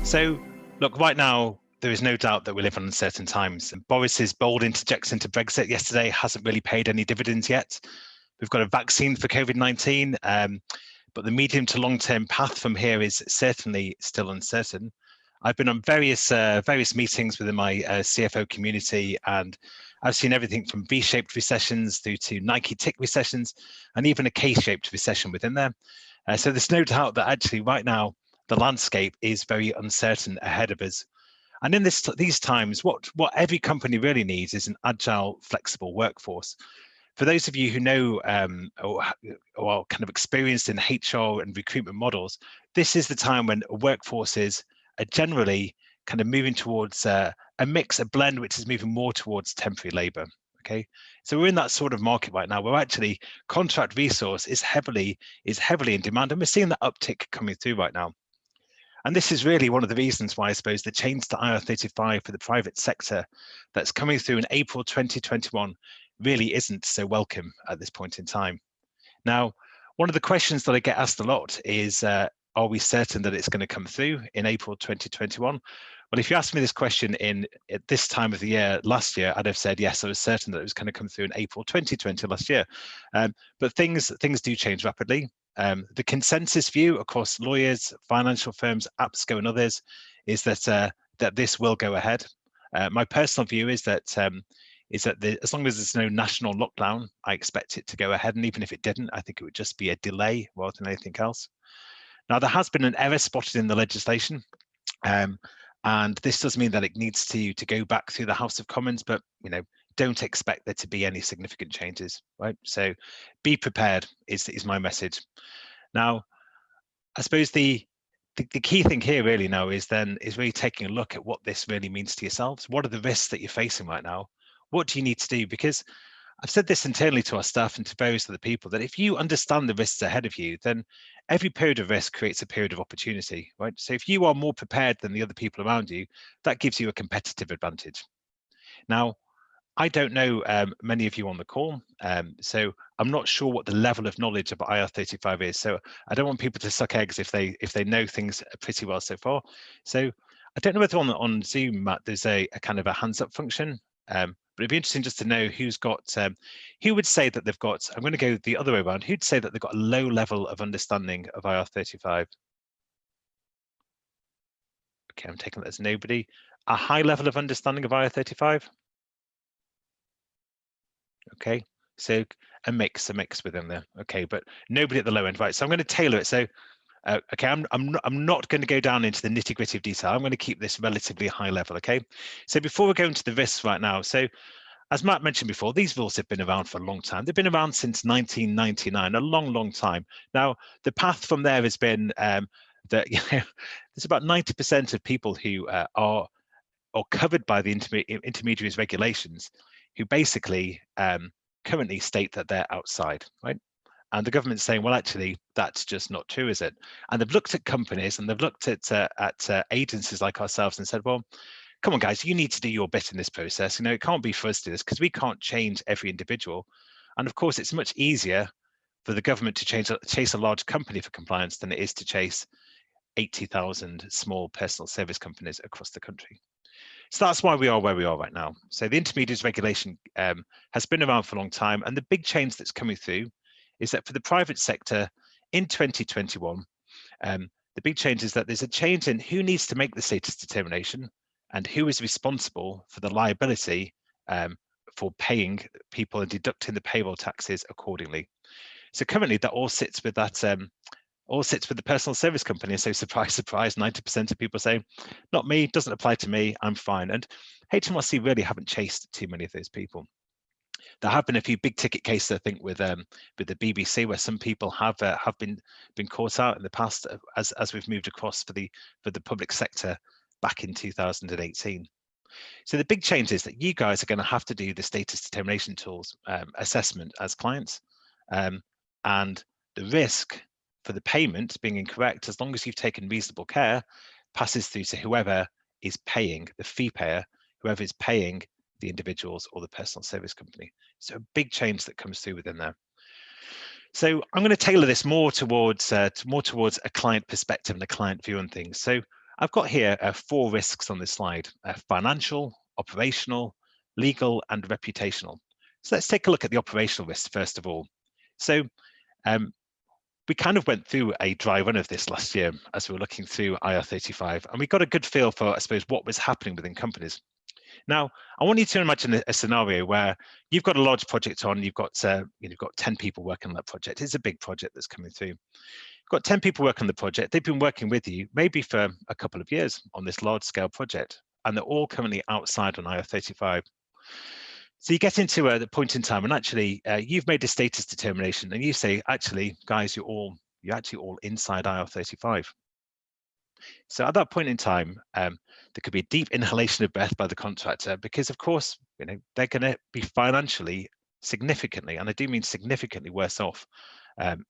So, look, right now, there is no doubt that we live in uncertain times. Boris's bold interjection into Brexit yesterday hasn't really paid any dividends yet. We've got a vaccine for COVID-19, but the medium to long-term path from here is certainly still uncertain. I've been on various meetings within my CFO community, and I've seen everything from V-shaped recessions through to Nike tick recessions, and even a K-shaped recession within there. So there's no doubt that actually right now the landscape is very uncertain ahead of us. And in these times, what every company really needs is an agile, flexible workforce. For those of you who know or are kind of experienced in HR and recruitment models, this is the time when workforces are generally kind of moving towards a blend, which is moving more towards temporary labor. Okay, so we're in that sort of market right now where actually contract resource is heavily in demand, and we're seeing that uptick coming through right now. And this is really one of the reasons why I suppose the change to IR35 for the private sector that's coming through in April 2021 really isn't so welcome at this point in time. Now, one of the questions that I get asked a lot is, are we certain that it's going to come through in April 2021? Well, if you asked me this question at this time of the year last year, I'd have said yes, I was certain that it was going to come through in April 2020 last year. But things do change rapidly. The consensus view across lawyers, financial firms, APSCO, and others is that this will go ahead. My personal view is that as long as there's no national lockdown, I expect it to go ahead. And even if it didn't, I think it would just be a delay rather than anything else. Now, there has been an error spotted in the legislation. And this does mean that it needs to go back through the House of Commons, but don't expect there to be any significant changes, right? So be prepared is my message. Now, I suppose the key thing here really now is really taking a look at what this really means to yourselves. What are the risks that you're facing right now? What do you need to do? Because I've said this internally to our staff and to various other people that if you understand the risks ahead of you, then every period of risk creates a period of opportunity, right? So if you are more prepared than the other people around you, that gives you a competitive advantage. Now, I don't know many of you on the call, so I'm not sure what the level of knowledge about IR35 is. So I don't want people to suck eggs if they know things pretty well so far. So I don't know whether on Zoom, Matt, there's a kind of a hands up function. But it'd be interesting just to know who's got, who would say that they've got, I'm going to go the other way around, who'd say that they've got a low level of understanding of IR35? Okay, I'm taking that as nobody. A high level of understanding of IR35? Okay, so a mix within there. Okay, but nobody at the low end, right? So I'm going to tailor it. So, okay, I'm not going to go down into the nitty gritty of detail. I'm going to keep this relatively high level. Okay, so before we go into the risks right now, so as Matt mentioned before, these rules have been around for a long time. They've been around since 1999, a long time. Now, the path from there has been that there's about 90% of people who are covered by the intermediaries regulations who basically currently state that they're outside, right? And the government's saying, well, actually, that's just not true, is it? And they've looked at companies and they've looked at agencies like ourselves and said, well, come on, guys, you need to do your bit in this process. It can't be for us to do this because we can't change every individual. And of course, it's much easier for the government to chase a large company for compliance than it is to chase 80,000 small personal service companies across the country. So that's why we are where we are right now. So the intermediaries regulation has been around for a long time. And the big change that's coming through is that for the private sector in 2021, the big change is that there's a change in who needs to make the status determination and who is responsible for the liability for paying people and deducting the payroll taxes accordingly. So currently that all sits with the personal service company. And so surprise, 90% of people say, not me, doesn't apply to me, I'm fine. And HMRC really haven't chased too many of those people. There have been a few big ticket cases, I think, with the BBC, where some people have been caught out in the past as we've moved across for the public sector back in 2018. So the big change is that you guys are going to have to do the status determination tools assessment as clients, and the risk for the payment being incorrect, as long as you've taken reasonable care, passes through to whoever is paying, the fee payer, whoever is paying the individuals or the personal service company. So a big change that comes through within there. So I'm going to tailor this more towards a client perspective and a client view on things. So I've got here 4 risks on this slide: financial, operational, legal, and reputational. So let's take a look at the operational risks first of all. So we kind of went through a dry run of this last year as we were looking through IR35, and we got a good feel for, I suppose, what was happening within companies. Now, I want you to imagine a scenario where you've got a large project on, you've got 10 people working on that project. It's a big project that's coming through. You've got 10 people working on the project. They've been working with you maybe for a couple of years on this large scale project, and they're all currently outside on IR35. So you get into the point in time, and actually you've made a status determination, and you say, actually, guys, you're actually all inside IR35. So at that point in time, there could be a deep inhalation of breath by the contractor, because of course, they're going to be financially significantly, and I do mean significantly, worse off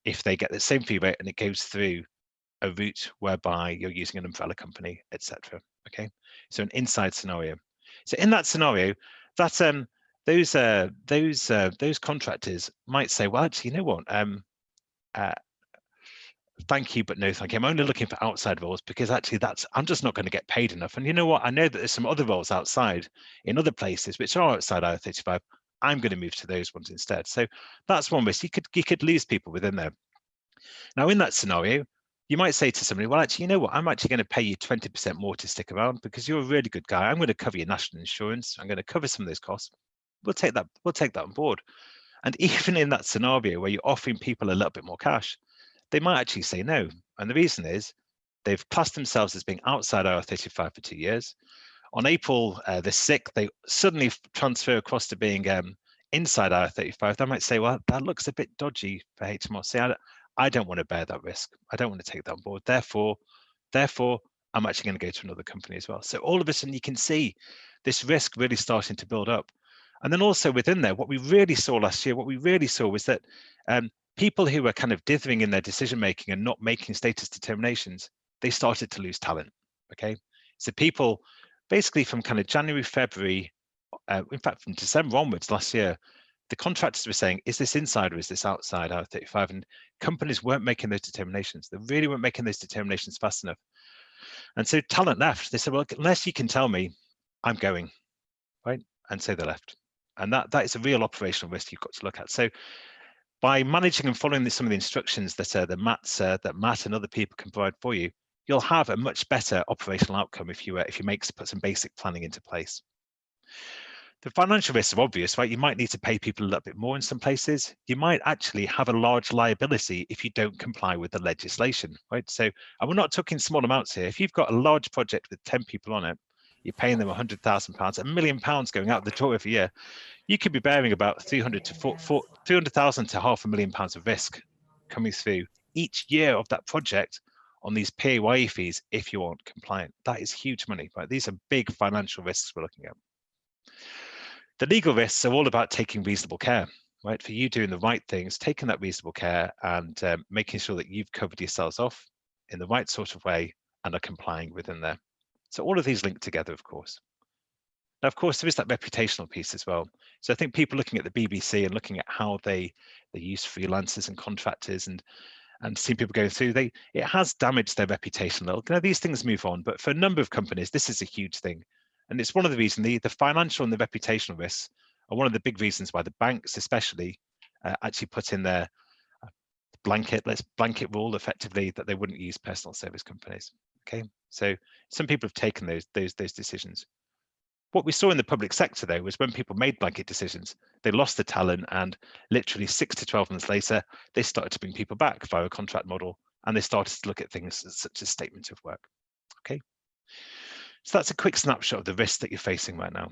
if they get the same fee rate and it goes through a route whereby you're using an umbrella company, etc. Okay, so an inside scenario. So in that scenario, that those contractors might say, well, actually, you know what? Thank you, but no thank you. I'm only looking for outside roles because actually I'm just not going to get paid enough. And you know what? I know that there's some other roles outside in other places which are outside IR35. I'm going to move to those ones instead. So that's one risk. You could lose people within there. Now, in that scenario, you might say to somebody, well, actually, you know what? I'm actually going to pay you 20% more to stick around because you're a really good guy. I'm going to cover your national insurance. I'm going to cover some of those costs. We'll take that on board. And even in that scenario where you're offering people a little bit more cash, they might actually say no. And the reason is they've classed themselves as being outside IR35 for 2 years. On April the 6th, they suddenly transfer across to being inside IR35. They might say, well, that looks a bit dodgy for HMRC. I don't want to bear that risk. I don't want to take that on board. Therefore, I'm actually going to go to another company as well. So all of a sudden, you can see this risk really starting to build up. And then also within there, what we really saw last year, was that people who were kind of dithering in their decision making and not making status determinations, they started to lose talent. Okay, so people basically from kind of January, February, in fact from December onwards last year, the contractors were saying, is this inside or is this outside IR35? And companies weren't making those determinations. They really weren't making those determinations fast enough. And so talent left. They said, well, unless you can tell me, I'm going, right? And so they left. And that is a real operational risk you've got to look at. So by managing and following some of the instructions that Matt and other people can provide for you, you'll have a much better operational outcome if you put some basic planning into place. The financial risks are obvious, right? You might need to pay people a little bit more in some places. You might actually have a large liability if you don't comply with the legislation, right? So, and we're not talking small amounts here. If you've got a large project with 10 people on it, you're paying them £100,000, £1 million going out the door every year, you could be bearing about 300,000 to £500,000 of risk coming through each year of that project on these PAYE fees if you aren't compliant. That is huge money, right? These are big financial risks we're looking at. The legal risks are all about taking reasonable care, right? For you doing the right things, taking that reasonable care and making sure that you've covered yourselves off in the right sort of way and are complying within there. So all of these link together, of course. Now, of course, there is that reputational piece as well. So I think people looking at the BBC and looking at how they use freelancers and contractors and seeing people going through, it has damaged their reputation a little. Now, these things move on, but for a number of companies, this is a huge thing. And it's one of the reasons the financial and the reputational risks are one of the big reasons why the banks especially actually put in their blanket rule effectively that they wouldn't use personal service companies. Okay, so some people have taken those decisions. What we saw in the public sector, though, was when people made blanket decisions, they lost the talent, and literally 6 to 12 months later, they started to bring people back via a contract model, and they started to look at things such as statement of work. Okay, so that's a quick snapshot of the risks that you're facing right now.